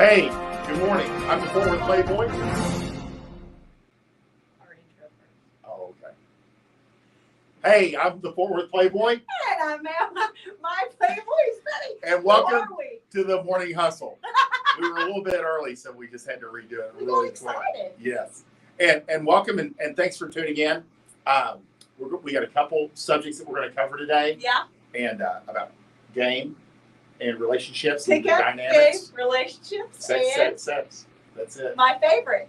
Hey, good morning. I'm the former Playboy. Oh, okay. Hey, I'm the former Playboy. And I'm my Playboys Bunny. And welcome to the morning hustle. We were a little bit early, so we just had to redo it really quick. Yes. And welcome and thanks for tuning in. We got a couple subjects that we're going to cover today. Yeah. And about game and relationships and dynamics. Game, relationships. Sex. That's it. My favorite.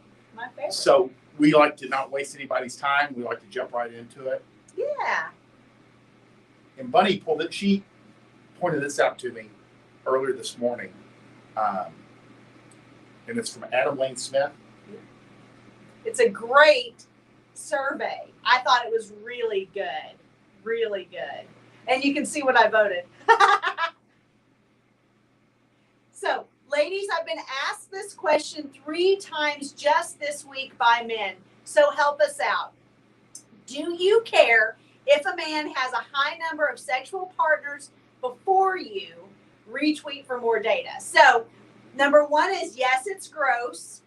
So we like to not waste anybody's time. We like to jump right into it. Yeah. And Bunny she pointed this out to me earlier this morning. And it's from Adam Lane Smith. It's a great survey. I thought it was really good. Really good. And you can see what I voted. So, ladies, I've been asked this question 3 times just this week by men. So help us out. Do you care if a man has a high number of sexual partners before you? Retweet for more data. So, number 1 is yes, it's gross.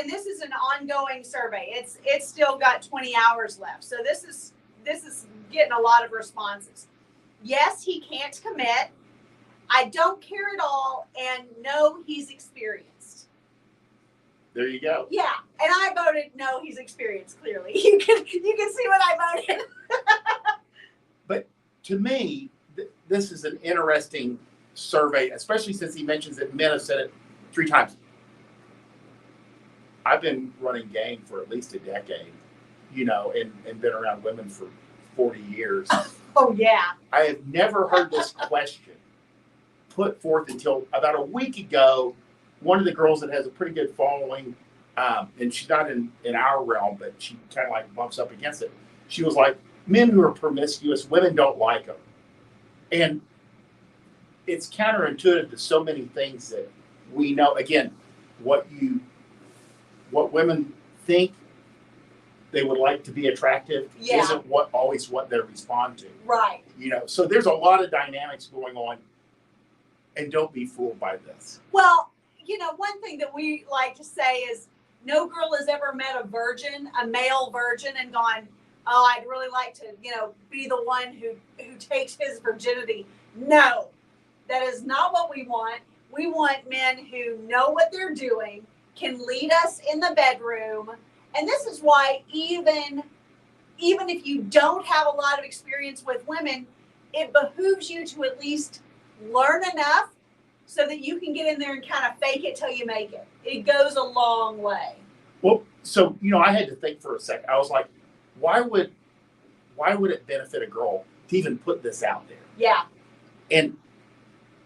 And this is an ongoing survey. It's still got 20 hours left. So this is getting a lot of responses. Yes, he can't commit. I don't care at all, and no, he's experienced. There you go. Yeah, and I voted no, he's experienced. Clearly, you can see what I voted. But to me, this is an interesting survey, especially since he mentions that men have said it 3 times. I've been running game for at least a decade, and been around women for 40 years. Oh, yeah. I have never heard this question put forth until about a week ago. One of the girls that has a pretty good following, and she's not in our realm, but she kind of like bumps up against it. She was like, men who are promiscuous, women don't like them. And it's counterintuitive to so many things that we know. Again, what women think they would like to be attractive isn't always what they respond to. Right. So there's a lot of dynamics going on, and don't be fooled by this. Well, one thing that we like to say is no girl has ever met a male virgin and gone, oh, I'd really like to, be the one who takes his virginity. No, that is not what we want. We want men who know what they're doing, can lead us in the bedroom. And this is why even if you don't have a lot of experience with women, it behooves you to at least learn enough so that you can get in there and kind of fake it till you make it. It goes a long way. Well, so, I had to think for a second. I was like, why would it benefit a girl to even put this out there? Yeah. And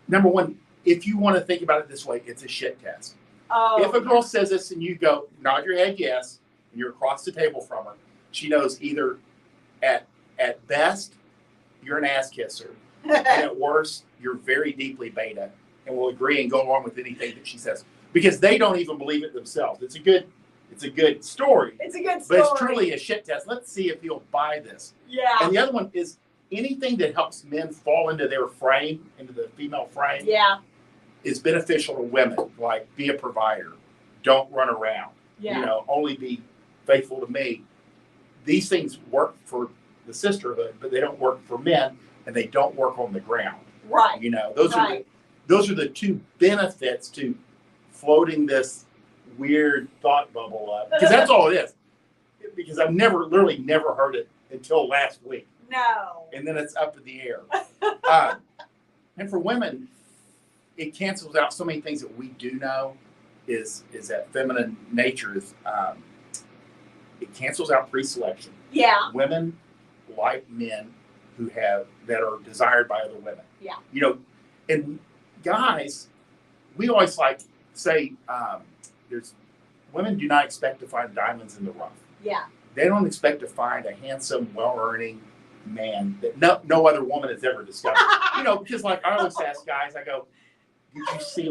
number 1, if you want to think about it this way, it's a shit test. Oh, if a girl says this and you go, nod your head yes, and you're across the table from her, she knows either at best, you're an ass kisser, and at worst, you're very deeply beta, and will agree and go along with anything that she says. Because they don't even believe it themselves. It's a good story. It's a good story. But it's truly a shit test. Let's see if he'll buy this. Yeah. And the other one is anything that helps men fall into their frame, into the female frame. Yeah. Is beneficial to women, like be a provider, don't run around, only be faithful to me. These things work for the sisterhood, but they don't work for men, and they don't work on the ground. Right. Those are the 2 benefits to floating this weird thought bubble up, because that's all it is. Because I've literally never heard it until last week. No. And then it's up in the air. And for women, it cancels out so many things that we do know is that feminine nature is, it cancels out pre-selection. Yeah. Women like men that are desired by other women. Yeah. And guys, we always say, women do not expect to find diamonds in the rough. Yeah. They don't expect to find a handsome, well-earning man that no other woman has ever discovered. Because I always ask guys, I go, did you see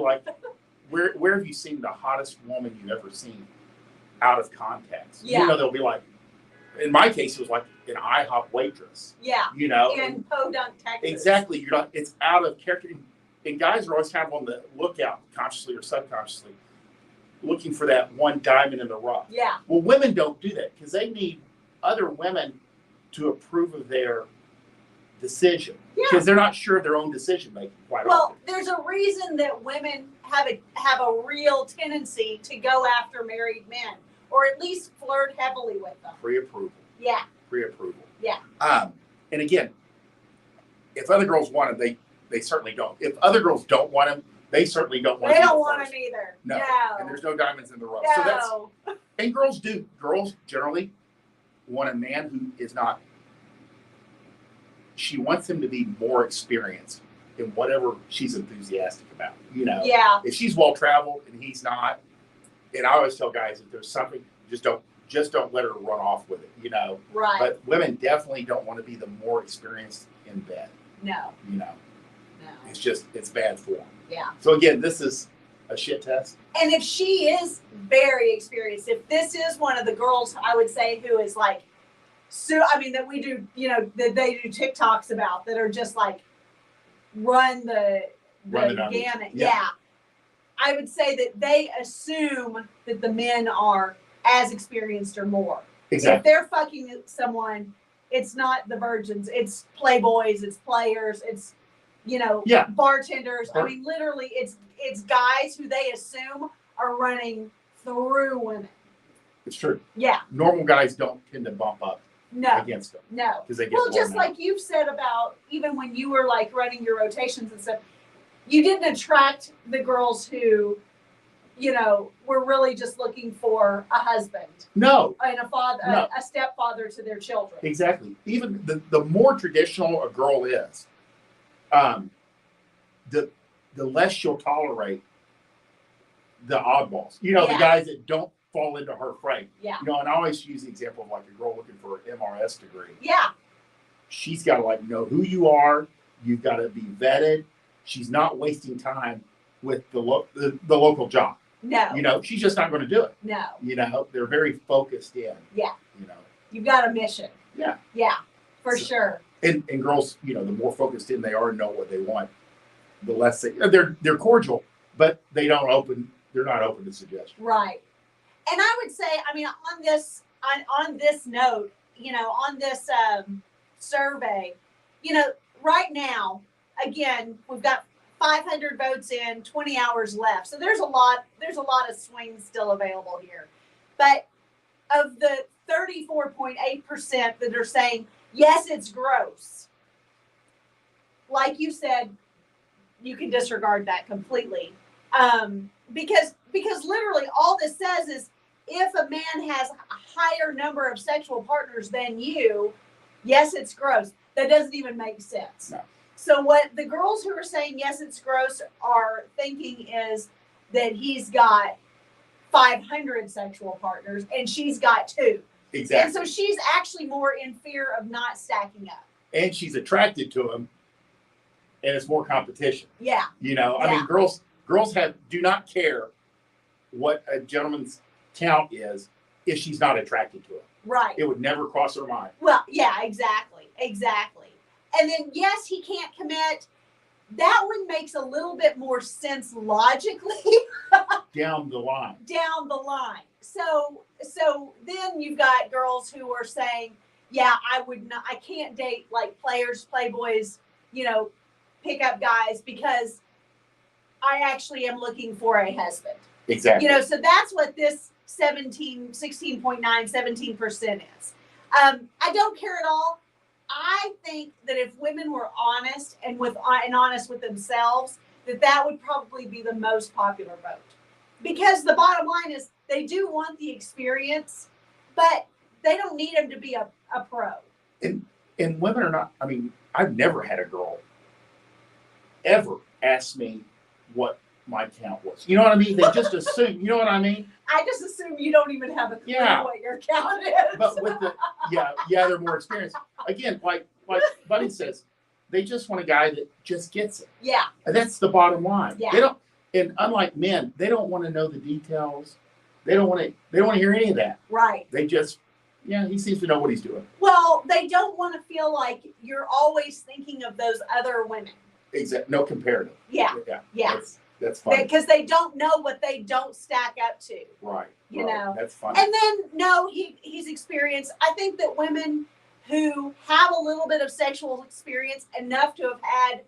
where have you seen the hottest woman you've ever seen out of context? Yeah. They'll be like, in my case, it was like an IHOP waitress. Yeah. In Podunk, Texas. Exactly. It's out of character. and guys are always kind of on the lookout, consciously or subconsciously, looking for that one diamond in the rough. Yeah. Well, women don't do that because they need other women to approve of their decision because they're not sure of their own decision making quite often. Well, there's a reason that women have a real tendency to go after married men, or at least flirt heavily with them. Pre-approval. Yeah. Pre-approval. Yeah. And again, if other girls want them, they certainly don't. If other girls don't want them, they certainly don't want them. They don't want them either. No. And there's no diamonds in the rough. No. So that's, and girls do. Girls generally want a man who is not, she wants him to be more experienced in whatever she's enthusiastic about. You know, if she's well traveled and he's not, and I always tell guys if there's something, just don't let her run off with it. You know, Right. But women definitely don't want to be the more experienced in bed. No. You know, No. it's bad form. Yeah. So again, this is a shit test. And if she is very experienced, if this is one of the girls, I would say, who is like, so I mean, that we do, you know, that they do TikToks about that are just like run the gamut. Yeah. I would say that they assume that the men are as experienced or more. Exactly. If they're fucking someone, it's not the virgins, it's playboys, it's players, it's, you know, bartenders. I mean, literally, it's guys who they assume are running through women. It's true. Yeah. Normal guys don't tend to bump up against them. No. Because they get well, just like you've said about even when you were like running your rotations and stuff, you didn't attract the girls who, you know, were really just looking for a husband. No. And a father, a stepfather to their children. Exactly. Even the more traditional a girl is, the less she'll tolerate the oddballs. You know, the guys that don't fall into her frame. Yeah. You know, and I always use the example of like a girl looking for an MRS degree. Yeah. She's got to like know who you are. You've got to be vetted. She's not wasting time with the local job. No. You know, she's just not going to do it. No. You know, they're very focused in. Yeah. You know. You've got a mission. Yeah. Yeah, for sure. And girls, you know, the more focused in they are and know what they want, the less they're cordial, but they're not open to suggestion. Right. And I would say, I mean, on this note, you know, on this survey, you know, right now, again, we've got 500 votes in, 20 hours left. So there's a lot of swings still available here. But of the 34.8% that are saying, yes, it's gross. Like you said, you can disregard that completely. Because literally all this says is if a man has a higher number of sexual partners than you, yes, it's gross. That doesn't even make sense. No. So what the girls who are saying, yes, it's gross, are thinking is that he's got 500 sexual partners and she's got 2. Exactly. And so she's actually more in fear of not stacking up. And she's attracted to him, and it's more competition. Yeah. You know, I mean, girls do not care what a gentleman's count is if she's not attracted to him. Right. It would never cross her mind. Well, yeah, exactly. And then, yes, he can't commit. That one makes a little bit more sense logically. Down the line. So then you've got girls who are saying, yeah, I can't date like players, playboys, you know, pickup guys because I actually am looking for a husband. Exactly. You know, so that's what this 17% is. I don't care at all. I think that if women were honest and honest with themselves, that would probably be the most popular vote. Because the bottom line is they do want the experience, but they don't need him to be a pro. And women are not, I mean, I've never had a girl ever ask me what my count was. You know what I mean? They just assume, you know what I mean? I just assume you don't even have a clue what your count is. But with they're more experienced. Again, like Buddy says, they just want a guy that just gets it. Yeah. And that's the bottom line. Yeah. They don't, and unlike men, they don't want to know the details. They don't want to hear any of that. Right. They just, he seems to know what he's doing. Well, they don't want to feel like you're always thinking of those other women. No comparative. Yeah. Yeah. That's funny. Because they don't know what they don't stack up to. Right. You know. That's funny. And then no, he's experienced. I think that women who have a little bit of sexual experience, enough to have had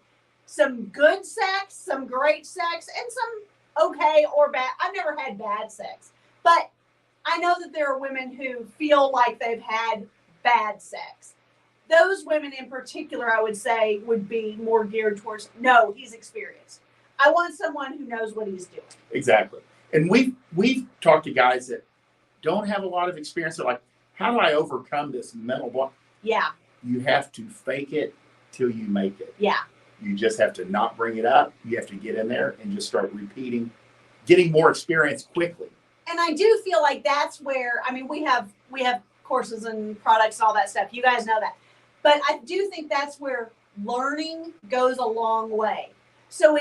some good sex, some great sex, and some okay or bad. I've never had bad sex, but I know that there are women who feel like they've had bad sex. Those women in particular, I would say, would be more geared towards, no, he's experienced. I want someone who knows what he's doing. Exactly. And we've talked to guys that don't have a lot of experience. They're like, how do I overcome this mental block? Yeah. You have to fake it till you make it. Yeah. You just have to not bring it up. You have to get in there and just start repeating, getting more experience quickly. And I do feel like that's where, I mean, we have courses and products and all that stuff. You guys know that. But I do think that's where learning goes a long way. So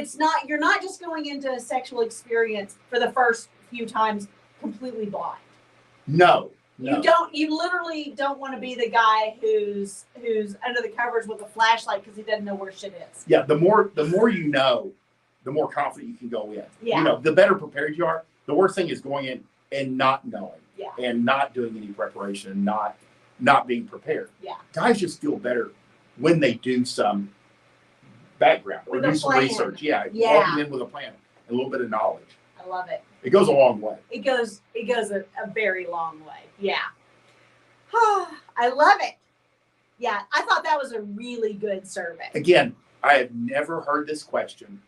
you're not just going into a sexual experience for the first few times completely blind. No. You literally don't want to be the guy who's under the covers with a flashlight because he doesn't know where shit is. Yeah, the more you know, the more confident you can go in. Yeah. You know, the better prepared you are. The worst thing is going in and not knowing. Yeah. And not doing any preparation, not being prepared. Yeah. Guys just feel better when they do some background or do some research. Yeah. Walking in with a plan, a little bit of knowledge. I love it. It goes a long way. It goes a very long way. Yeah. I love it. Yeah, I thought that was a really good survey. Again, I have never heard this question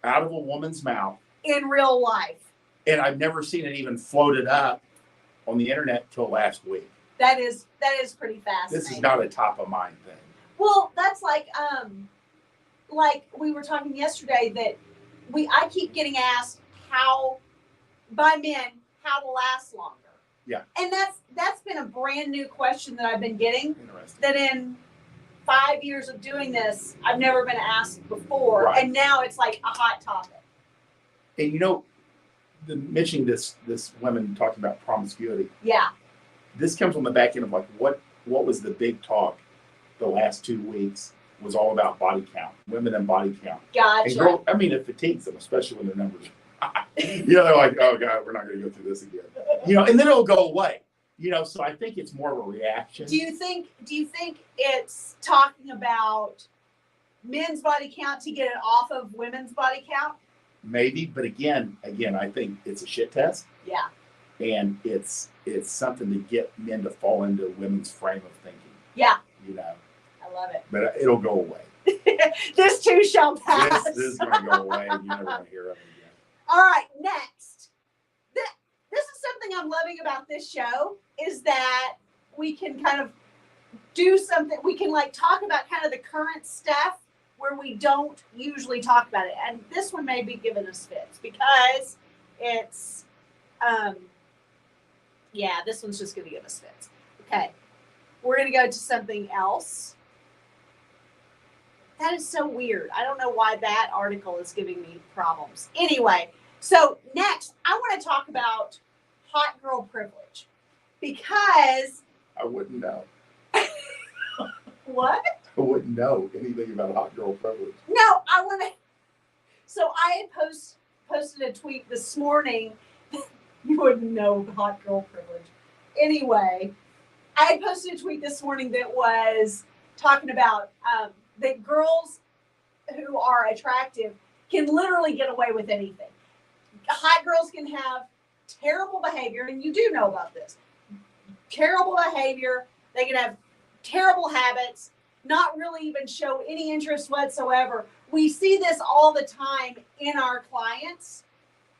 out of a woman's mouth in real life. And I've never seen it even floated up on the internet till last week. That is pretty fascinating. This is not a top of mind thing. Well, that's like we were talking yesterday that I keep getting asked by men how to last longer. Yeah. And that's been a brand new question that I've been getting. Interesting. That in 5 years of doing this, I've never been asked before. Right. And now it's like a hot topic. And you know, mentioning this women talking about promiscuity. Yeah. This comes on the back end of like what was the big talk the last 2 weeks was all about body count, women and body count. Gotcha. And it fatigues them, especially when their numbers they're like, oh God, we're not going to go through this again. And then it'll go away. So I think it's more of a reaction. Do you think it's talking about men's body count to get it off of women's body count? Maybe, but again, I think it's a shit test. Yeah. And it's something to get men to fall into women's frame of thinking. Yeah. I love it. But it'll go away. This too shall pass. This is going to go away, and you never want to hear of it again. All right, next. This is something I'm loving about this show is that we can kind of do something. We can talk about kind of the current stuff where we don't usually talk about it. And this one may be giving us fits because it's, this one's just going to give us fits. Okay. We're going to go to something else. That is so weird. I don't know why that article is giving me problems. Anyway, so next, I want to talk about hot girl privilege because... I wouldn't know. What? I wouldn't know anything about hot girl privilege. No, I want to... So I had posted a tweet this morning. You wouldn't know hot girl privilege. Anyway, I had posted a tweet this morning that was talking about... that girls who are attractive can literally get away with anything. Hot girls can have terrible behavior, and you do know about this. Terrible behavior. They can have terrible habits, not really even show any interest whatsoever. We see this all the time in our clients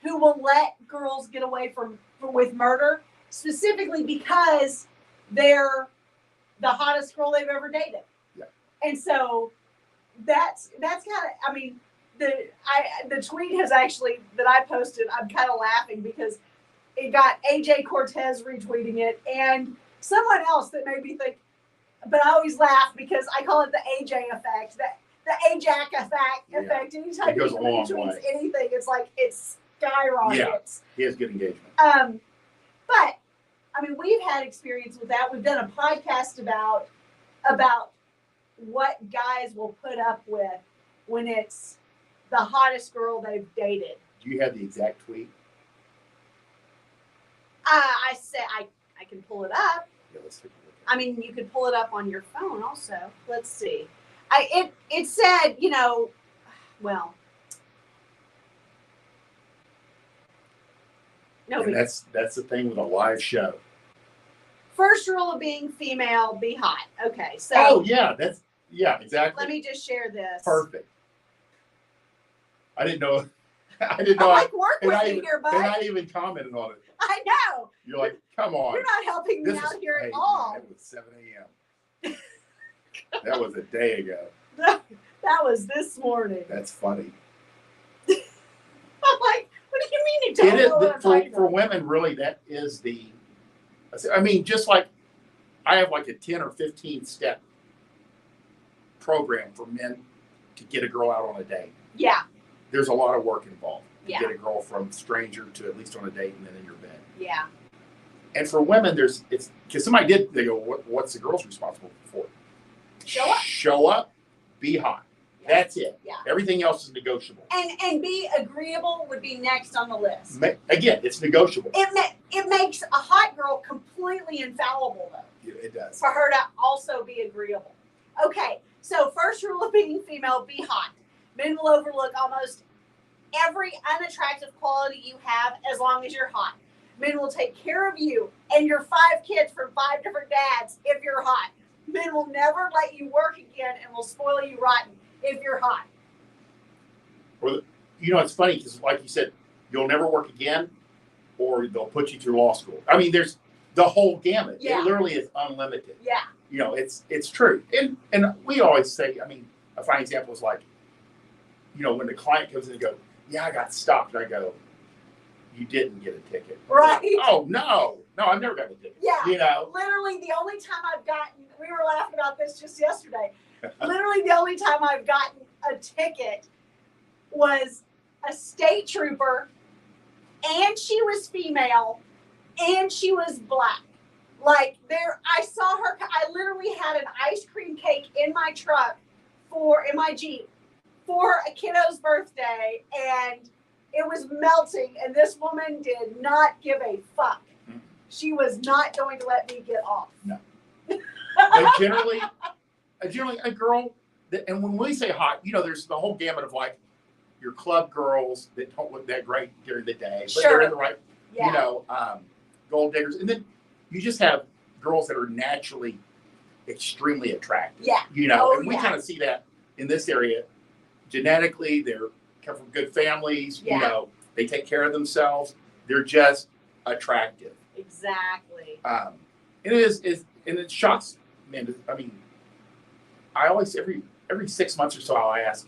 who will let girls get away with murder, specifically because they're the hottest girl they've ever dated. And so that's kind of, the tweet has actually, that I posted, I'm kind of laughing because it got AJ Cortez retweeting it and someone else that made me think, but I always laugh because I call it the AJ effect, the Ajax effect. Anytime he retweets anything, it's like, it's skyrockets. Yeah, he has good engagement. But, we've had experience with that. We've done a podcast about what guys will put up with when it's the hottest girl they've dated. Do you have the exact tweet? I said I can pull it up. Yeah, let's take a look. I mean, you could pull it up on your phone also. Let's see. It said, you know, well, And that's the thing with a live show. First rule of being female, be hot. Okay, so. Oh yeah, exactly. Let me just share this. Perfect. I didn't know. I like work with you here, bud. And I even commented on it. I know. You're like, come on. You're not helping me out here at all. It was 7 a.m. That was a day ago. That was this morning. That's funny. I'm like, what do you mean you don't know what I'm talking for about? women, really, that is the. I mean, just like I have like a 10 or 15 step program for men to get a girl out on a date. Yeah. There's a lot of work involved to Yeah. get a girl from stranger to at least on a date and then in your bed. Yeah. And for women, it's because somebody they go, what's the girl's responsible for? Show up. Show up, be hot. Yeah. That's it. Yeah. Everything else is negotiable. And be agreeable would be next on the list. Again, it's negotiable. It makes a hot girl completely infallible though. Yeah, it does. For her to also be agreeable. Okay, so first rule of being female, be hot. Men will overlook almost every unattractive quality you have as long as you're hot. Men will take care of you and your 5 kids from 5 different dads if you're hot. Men will never let you work again and will spoil you rotten if you're hot. Or, it's funny because, like you said, you'll never work again, or they'll put you through law school. I mean, there's the whole gamut. Yeah. It literally is unlimited. Yeah. It's true. And we always say, I mean, a fine example is like, when the client comes in and goes, yeah, I got stopped. And I go, you didn't get a ticket. Right. Oh, no, I've never gotten a ticket. Yeah. Literally the only time I've gotten, we were laughing about this just yesterday. Literally the only time I've gotten a ticket was a state trooper, and she was female, and she was black. Like I saw her, I literally had an ice cream cake in my truck in my Jeep for a kiddo's birthday, and it was melting, and this woman did not give a fuck. She was not going to let me get off. No. But generally a girl, and when we say hot, there's the whole gamut of like your club girls that don't look that great during the day, but Sure. they're in the right, Yeah. gold diggers. And then you just have girls that are naturally extremely attractive. Yeah. And we kind of see that in this area. Genetically, they're come from good families, Yeah. They take care of themselves. They're just attractive. Exactly. And it shocks men. I mean, I always every 6 months or so I'll ask,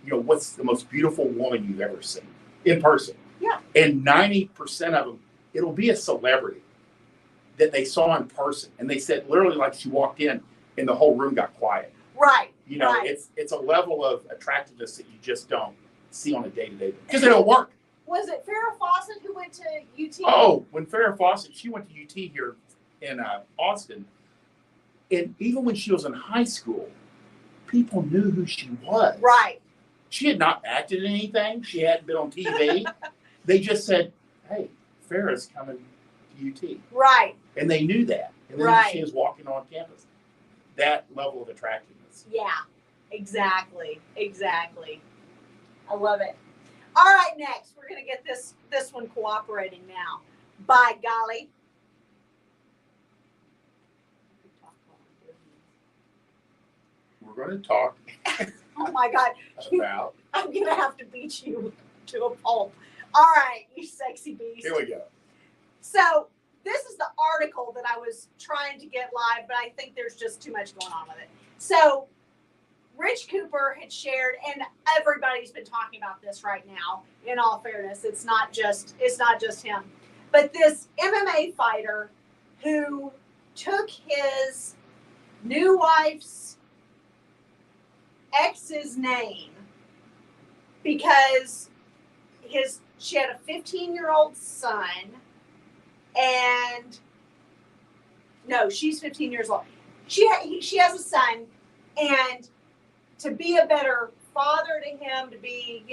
what's the most beautiful woman you've ever seen in person? Yeah. And 90% of them, it'll be a celebrity that they saw in person, and they said literally like she walked in and the whole room got quiet. Right. Right. It's a level of attractiveness that you just don't see on a day-to-day because they don't work. Was it Farrah Fawcett who went to UT? Oh, when Farrah Fawcett, she went to UT here in Austin, and even when she was in high school, people knew who she was. Right. She had not acted in anything. She hadn't been on TV. They just said, hey, Farrah's coming to UT. Right. And they knew that. And then Right. she was walking on campus. That level of attractiveness. Yeah, exactly. I love it. All right, next we're gonna get this one cooperating now. By golly. We're going to talk Oh my God, about. I'm gonna have to beat you to a pulp. All right, you sexy beast. Here we go. So this is the article that I was trying to get live, but I think there's just too much going on with it. So Rich Cooper had shared, and everybody's been talking about this right now. In all fairness, it's not just him, but this MMA fighter who took his new wife's ex's name because she had a 15-year-old son, and no, she's 15 years old. She has a son, and to be a better father to him, to be,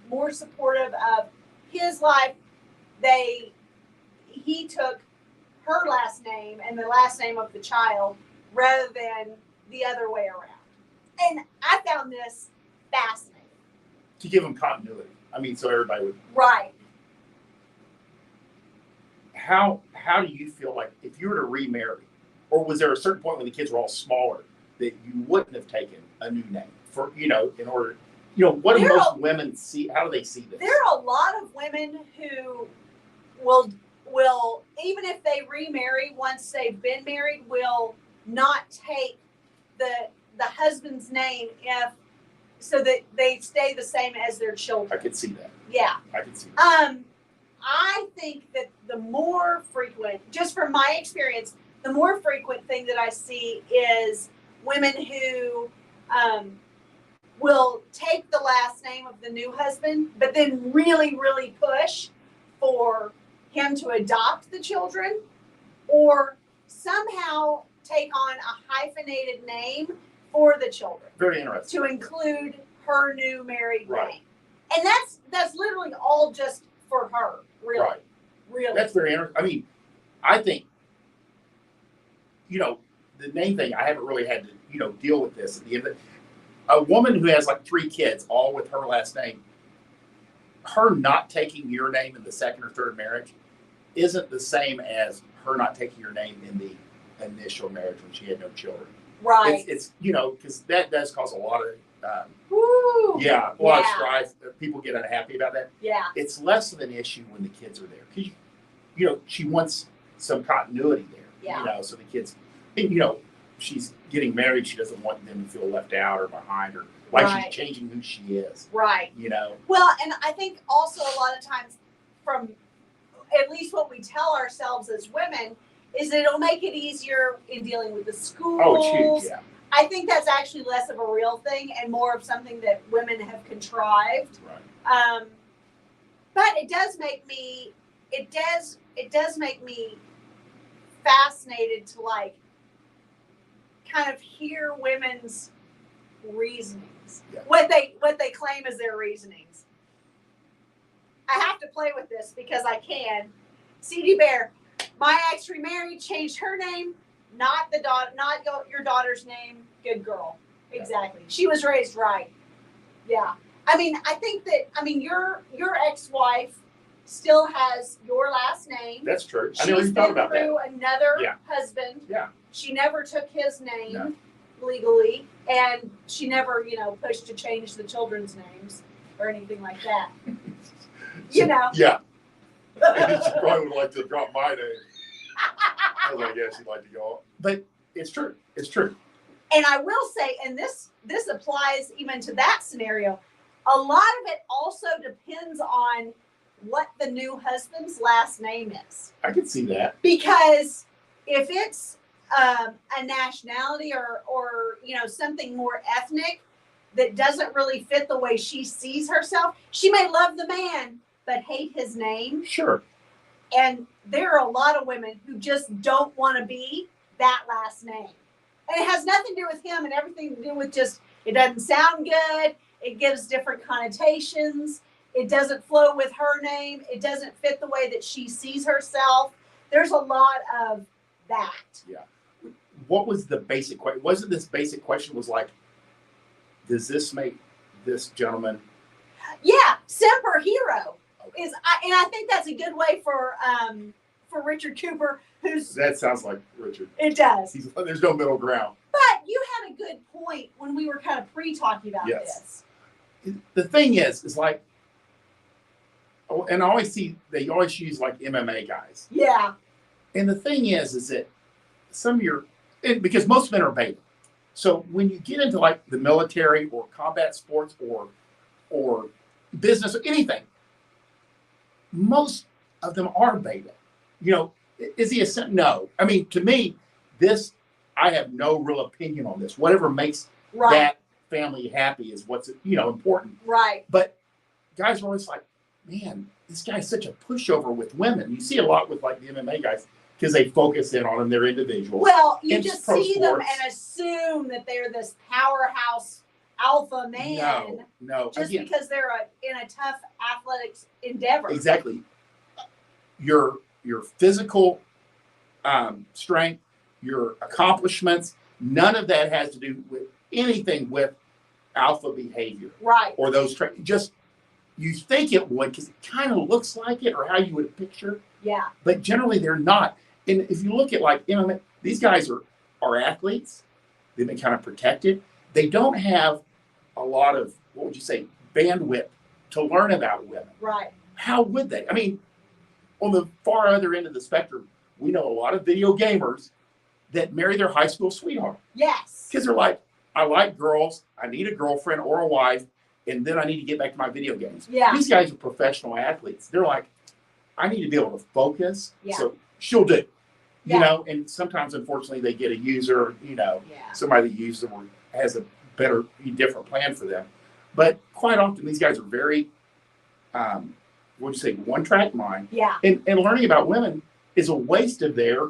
more supportive of his life. He took her last name and the last name of the child rather than the other way around. And I found this fascinating. To give them continuity. I mean, so everybody would. Right. How do you feel like if you were to remarry, or was there a certain point when the kids were all smaller that you wouldn't have taken a new name for, in order, what do most women see? How do they see this? There are a lot of women who will even if they remarry once they've been married, will not take the husband's name so that they stay the same as their children. I could see that. Yeah. I could see that. I think that the more frequent, just from my experience, the more frequent thing that I see is women who will take the last name of the new husband, but then really, really push for him to adopt the children, or somehow take on a hyphenated name for the children. Very interesting. To include her new married Right. name. And that's literally all just for her, really. Right. Really. That's very interesting. I mean, I think, the main thing, I haven't really had to, deal with this at the end of it. A woman who has like 3 kids, all with her last name, her not taking your name in the second or third marriage isn't the same as her not taking your name in the initial marriage when she had no children. Right. It's because that does cause a lot of, Woo. a lot of strife. People get unhappy about that. Yeah. It's less of an issue when the kids are there. Because, she wants some continuity there. Yeah. So the kids, she's getting married. She doesn't want them to feel left out or behind, or like Right. she's changing who she is. Right. Well, and I think also a lot of times, from at least what we tell ourselves as women, is that it'll make it easier in dealing with the schools. Oh, it's huge, yeah. I think that's actually less of a real thing and more of something that women have contrived. Right. But it does make me fascinated to kind of hear women's reasonings. Yeah. What they claim as their reasonings. I have to play with this because I can. CD Bear, my ex remarried, changed her name, not your daughter's name. Good girl. Yeah. Exactly. She was raised right. Yeah. I mean, I think that your ex-wife still has your last name. That's true. I She's never even thought been about that. through another Yeah. husband. Yeah. She never took his name No. legally, and she never, pushed to change the children's names or anything like that. Yeah. She probably would like to drop my name. I was like, yeah, she'd like to go. But it's true. It's true. And I will say, and this applies even to that scenario, a lot of it also depends on what the new husband's last name is. I can see that. Because if it's a nationality or something more ethnic that doesn't really fit the way she sees herself, she may love the man but hate his name. Sure. And there are a lot of women who just don't want to be that last name. And it has nothing to do with him and everything to do with just, it doesn't sound good. It gives different connotations. It doesn't flow with her name. It doesn't fit the way that she sees herself. There's a lot of that. Yeah. What was the basic question? Wasn't this basic question was like, does this make this gentleman? Yeah. Semper Hero is, and I think that's a good way for Richard Cooper, who's. That sounds like Richard. It does. There's no middle ground. But you had a good point when we were kind of pre-talking about Yes. this. The thing is like, and I always see, they always use like MMA guys. Yeah. And the thing is that some of your, because most men are beta. So when you get into like the military or combat sports or business or anything, most of them are beta. Is he a, no. I mean, to me, I have no real opinion on this. Whatever makes that family happy is what's, important. Right. But guys are always like, man, this guy's such a pushover with women. You see a lot with like the MMA guys because they focus in on them. They're individuals. Well, you And just pro see them sports. and assume that they're this powerhouse alpha man No. just Again, because they're in a tough athletics endeavor. exactly. Your physical strength, your accomplishments, none of that has to do with anything with alpha behavior. Right. Or those traits. Just, you think it would because it kind of looks like it or how you would picture. Yeah. But generally they're not. And if you look at like MMA, these guys are athletes. They've been kind of protected. They don't have a lot of, what would you say, bandwidth to learn about women. Right. How would they? I mean, on the far other end of the spectrum, we know a lot of video gamers that marry their high school sweetheart. Yes. Because they're like, I like girls, I need a girlfriend or a wife, and then I need to get back to my video games. Yeah. These guys are professional athletes. They're like, I need to be able to focus. Yeah. So she'll do. Yeah. You know, and sometimes unfortunately they get a user, somebody that uses them or has a better, different plan for them. But quite often these guys are very, one-track mind. Yeah. And learning about women is a waste of their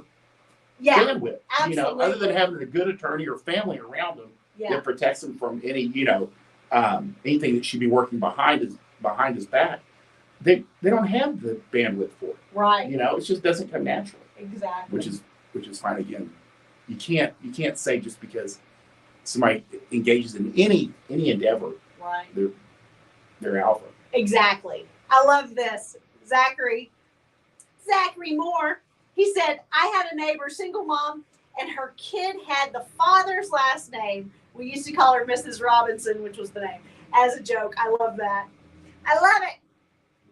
bandwidth. Absolutely. Other than having a good attorney or family around them that protects them from any, anything that should be working behind his back. They don't have the bandwidth for it. Right. It just doesn't come naturally. Exactly. Which is fine. Again, you can't say just because somebody engages in any endeavor, right, they're alpha. Exactly. I love this. Zachary Moore, he said, I had a neighbor, single mom, and her kid had the father's last name. We used to call her Mrs. Robinson, which was the name, as a joke. I love that. I love it.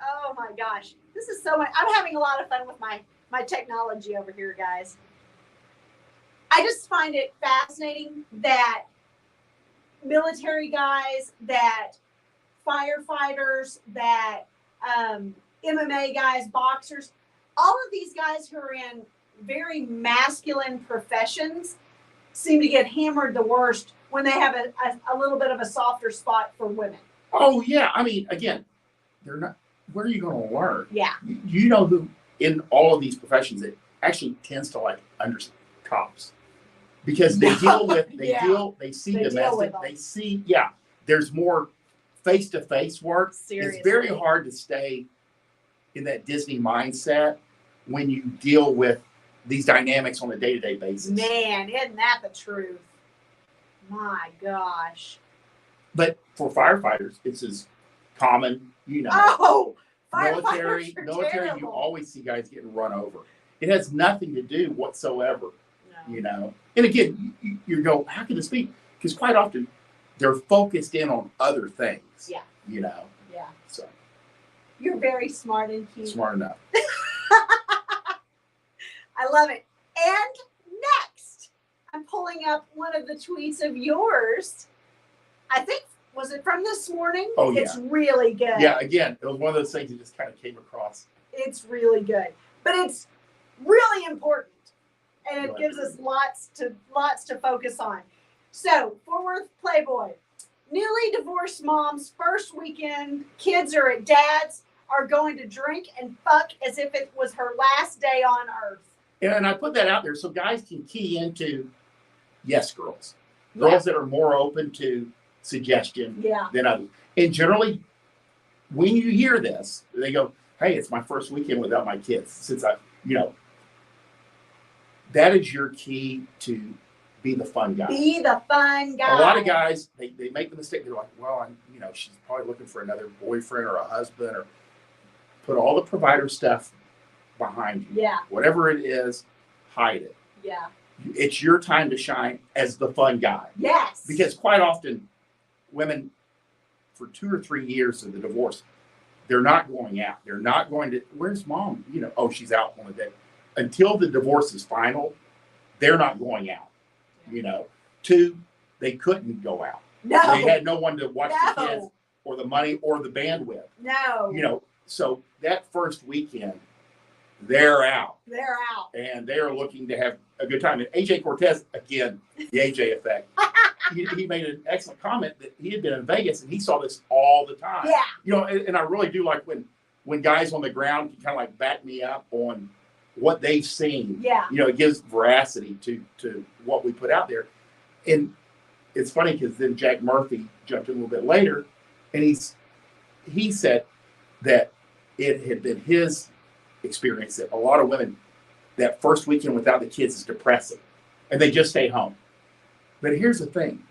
Oh my gosh. This is so much. I'm having a lot of fun with my technology over here, guys. I just find it fascinating that military guys, that firefighters, that MMA guys, boxers, all of these guys who are in very masculine professions seem to get hammered the worst when they have a little bit of a softer spot for women. Oh yeah. I mean, again, they're not, where are you going to learn? Yeah. You know who in all of these professions that actually tends to like cops because they deal with, they see domestic, they see, there's more face-to-face work. Seriously. It's very hard to stay in that Disney mindset when you deal with these dynamics on a day-to-day basis. Man, isn't that the truth? My gosh. But for firefighters, it's as common, Oh, military, terrible. you always see guys getting run over. It has nothing to do whatsoever, No. And again, you go, how can this be? Because quite often they're focused in on other things. Yeah. Yeah. So. You're very smart and cute. Smart enough. I love it. And next, I'm pulling up one of the tweets of yours. I think, was it from this morning? Oh, yeah. It's really good. Yeah, again, it was one of those things that just kind of came across. It's really good. But it's really important. And it gives us lots to focus on. So, for Worth Playboy, newly divorced mom's first weekend, kids are at dad's, are going to drink and fuck as if it was her last day on earth. And I put that out there so guys can key into yes girls. Girls that are more open to suggestion than others. And generally, when you hear this, they go, hey, it's my first weekend without my kids. Since that is your key to be the fun guy. Be the fun guy. A lot of guys, they make the mistake. They're like, well, she's probably looking for another boyfriend or a husband, or put all the provider stuff behind you. Yeah. Whatever it is, hide it. Yeah. It's your time to shine as the fun guy. Yes. Because quite often, women, for 2 or 3 years of the divorce, they're not going out. They're not going to, where's mom? Oh, she's out on the day. Until the divorce is final, they're not going out. 2, they couldn't go out. No. They had no one to watch the kids or the money or the bandwidth. No. So that first weekend, they're out. They're out. And they're looking to have a good time. And AJ Cortez, again, the AJ effect. He made an excellent comment that he had been in Vegas and he saw this all the time. Yeah. And I really do like when guys on the ground can kind of like back me up on what they've seen. Yeah. It gives veracity to what we put out there. And it's funny because then Jack Murphy jumped in a little bit later, and he said that it had been his experience that a lot of women, that first weekend without the kids is depressing, and they just stay home. But here's the thing,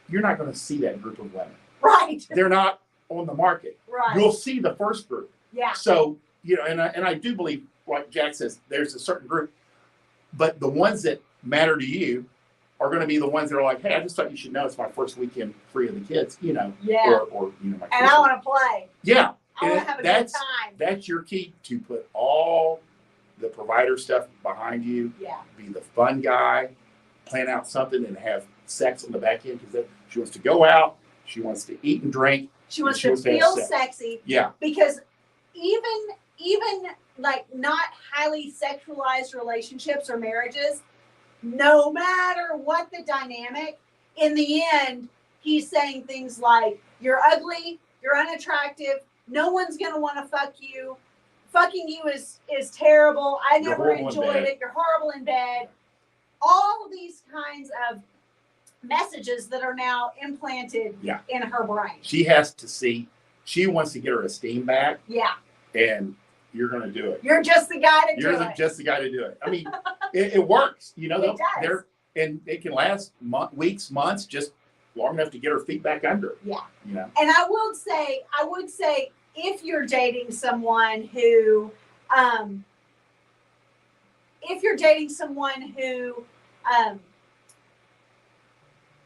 you're not going to see that group of women. Right. They're not on the market. Right. You'll see the first group. Yeah. So, you know, and I do believe, like Jack says, there's a certain group, but the ones that matter to you are going to be the ones that are like, hey, I just thought you should know it's my first weekend free of the kids, you know. Yeah. Or you know, my and I want to play. Yeah. I want to have a good time. That's your key, to put all the provider stuff behind you. Yeah. Be the fun guy, plan out something and have sex on the back end, because she wants to go out, she wants to eat and drink. She wants to feel sexy. Yeah. Because even like not highly sexualized relationships or marriages, no matter what the dynamic, in the end, he's saying things like, you're ugly, you're unattractive, no one's going to want to fuck you. Fucking you is terrible. I never enjoyed it. You're horrible in bed. All these kinds of messages that are now implanted in her brain. She has to see, she wants to get her esteem back. Yeah. And you're going to do it. You're just the guy to do it. You're just the guy to do it. I mean, it works. You know, it does. And it can last weeks, months, just long enough to get her feet back under. Yeah. You know. And I would say, if you're dating someone who,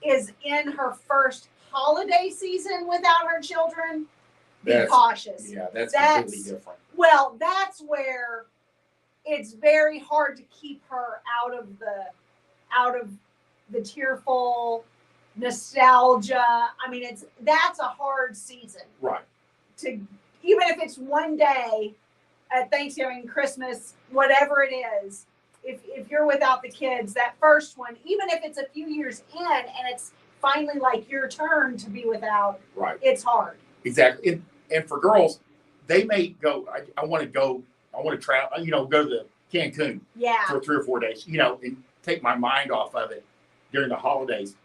is in her first holiday season without her children, be cautious. Yeah, that's completely different. Well, that's where it's very hard to keep her out of the tearful nostalgia. I mean, that's a hard season. Right. To even if it's one day at Thanksgiving, Christmas, whatever it is, if you're without the kids, that first one, even if it's a few years in and it's finally like your turn to be without, right, it's hard. Exactly. And for girls, they may go, I want to travel, you know, go to the Cancun for 3 or 4 days, you know, and take my mind off of it during the holidays.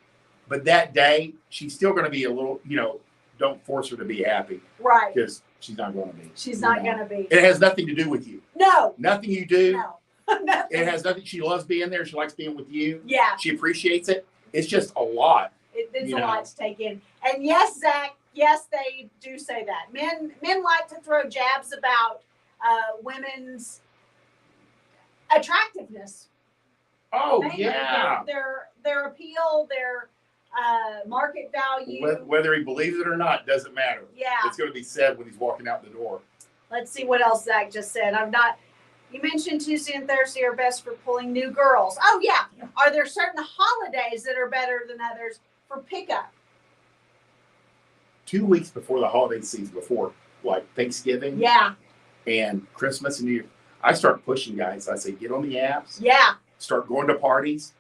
But that day, she's still going to be a little, you know, don't force her to be happy. Right. Because she's not going to be. She's not going to be. It has nothing to do with you. No. Nothing you do. No. Nothing. It has nothing. She loves being there. She likes being with you. Yeah. She appreciates it. It's just a lot. It's a lot to take in. And yes, Zach, yes, they do say that. Men like to throw jabs about women's attractiveness. Oh, mainly. yeah. Their appeal, their market value. Whether he believes it or not, doesn't matter. Yeah. It's going to be said when he's walking out the door. Let's see what else Zach just said. You mentioned Tuesday and Thursday are best for pulling new girls. Oh, yeah. Are there certain holidays that are better than others for pickup? 2 weeks before the holiday season, before like Thanksgiving. Yeah. And Christmas and New Year, I start pushing guys. I say, get on the apps. Yeah. Start going to parties,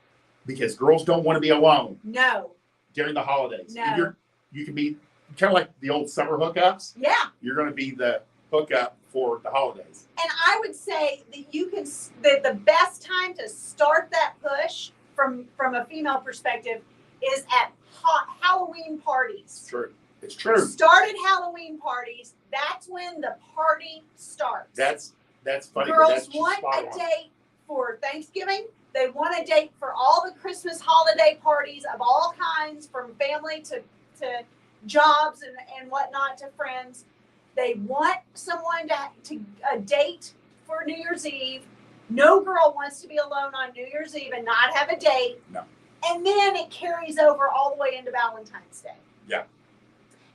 because girls don't want to be alone. No. During the holidays. No. You can be kind of like the old summer hookups. Yeah. You're going to be the hookup for the holidays. And I would say that the best time to start that push from a female perspective is at Halloween parties. True. It's true. Start at Halloween parties. That's when the party starts. That's funny. Girls want a date for Thanksgiving. They want a date for all the Christmas holiday parties of all kinds, from family to jobs and whatnot, to friends. They want someone to a date for New Year's Eve. No girl wants to be alone on New Year's Eve and not have a date. No. And then it carries over all the way into Valentine's Day. Yeah.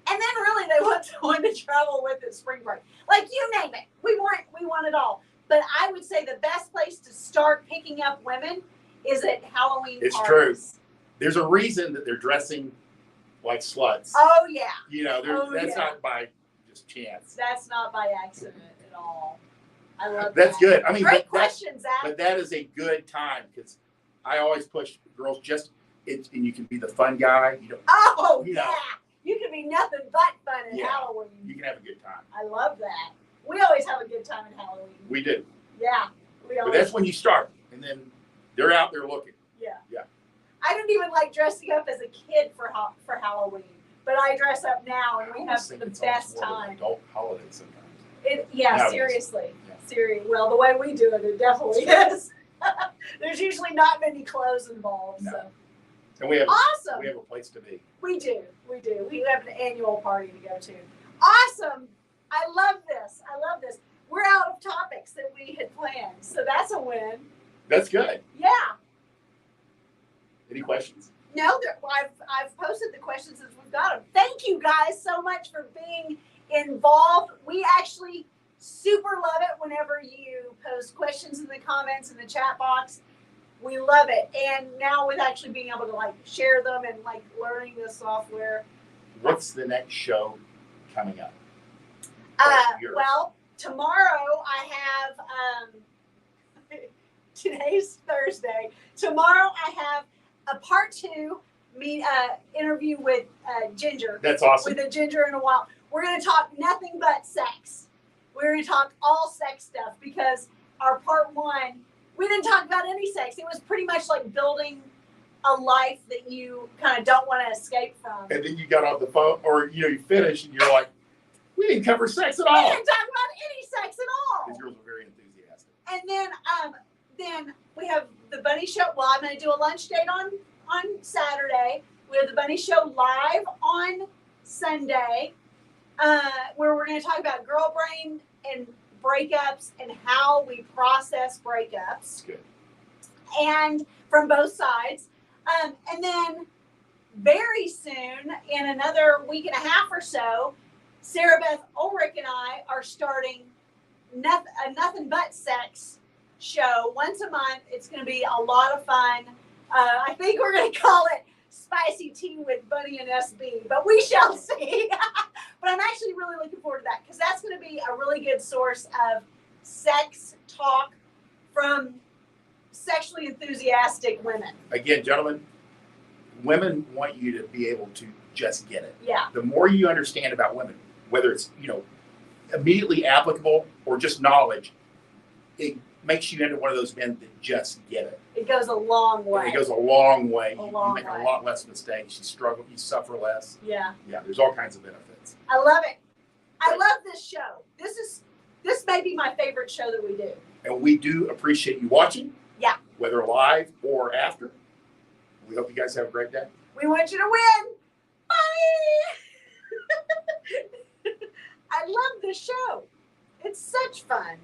And then really they want someone to travel with at spring break. Like, you name it. We want it all. But I would say the best place to start picking up women is at Halloween parties. It's true. There's a reason that they're dressing like sluts. Oh, yeah. You know, that's not by just chance. That's not by accident at all. I love that. That's good. I mean, great question, Zach. But that is a good time, because I always push girls and you can be the fun guy. You know, yeah. You can be nothing but fun at Halloween. You can have a good time. I love that. We always have a good time at Halloween. We do. Yeah. But that's when you start, and then they're out there looking. Yeah. Yeah. I don't even like dressing up as a kid for Halloween, but I dress up now, and we have the best time. Adult holiday sometimes. Seriously. Well, the way we do it, it definitely is. There's usually not many clothes involved. No. So. And we have awesome. We have a place to be. We do. We have an annual party to go to. Awesome. I love this. We're out of topics that we had planned, so that's a win. That's good. Yeah. Any questions? No, I've posted the questions as we've got them. Thank you guys so much for being involved. We actually super love it whenever you post questions in the comments in the chat box. We love it. And now with actually being able to like share them and like learning the software. What's the next show coming up? Well, tomorrow I have, today's Thursday. Tomorrow I have a part 2 interview with Ginger. That's awesome. With a Ginger and a Wild. We're going to talk nothing but sex. We're going to talk all sex stuff because our part 1, we didn't talk about any sex. It was pretty much like building a life that you kind of don't want to escape from. And then you got off the phone, or you finished, and you're like, we didn't cover sex at all. We didn't talk about any sex at all. These girls are very enthusiastic. And then we have the Bunny Show. Well, I'm going to do a lunch date on Saturday. We have the Bunny Show live on Sunday, where we're going to talk about girl brain and breakups and how we process breakups. Good. And from both sides. And then very soon, in another week and a half or so, Sarah Beth Ulrich and I are starting a Nothing But Sex show once a month. It's going to be a lot of fun. I think we're going to call it Spicy Tea with Bunny and SB, but we shall see. But I'm actually really looking forward to that because that's going to be a really good source of sex talk from sexually enthusiastic women. Again, gentlemen, women want you to be able to just get it. Yeah. The more you understand about women, whether it's, immediately applicable or just knowledge, it makes you into one of those men that just get it. It goes a long way. It goes a long way. A You long make way. a lot less mistakes. You struggle. You suffer less. Yeah. Yeah, there's all kinds of benefits. I love it. I love this show. This may be my favorite show that we do. And we do appreciate you watching. Yeah. Whether live or after. We hope you guys have a great day. We want you to win. Bye. I love this show. It's such fun.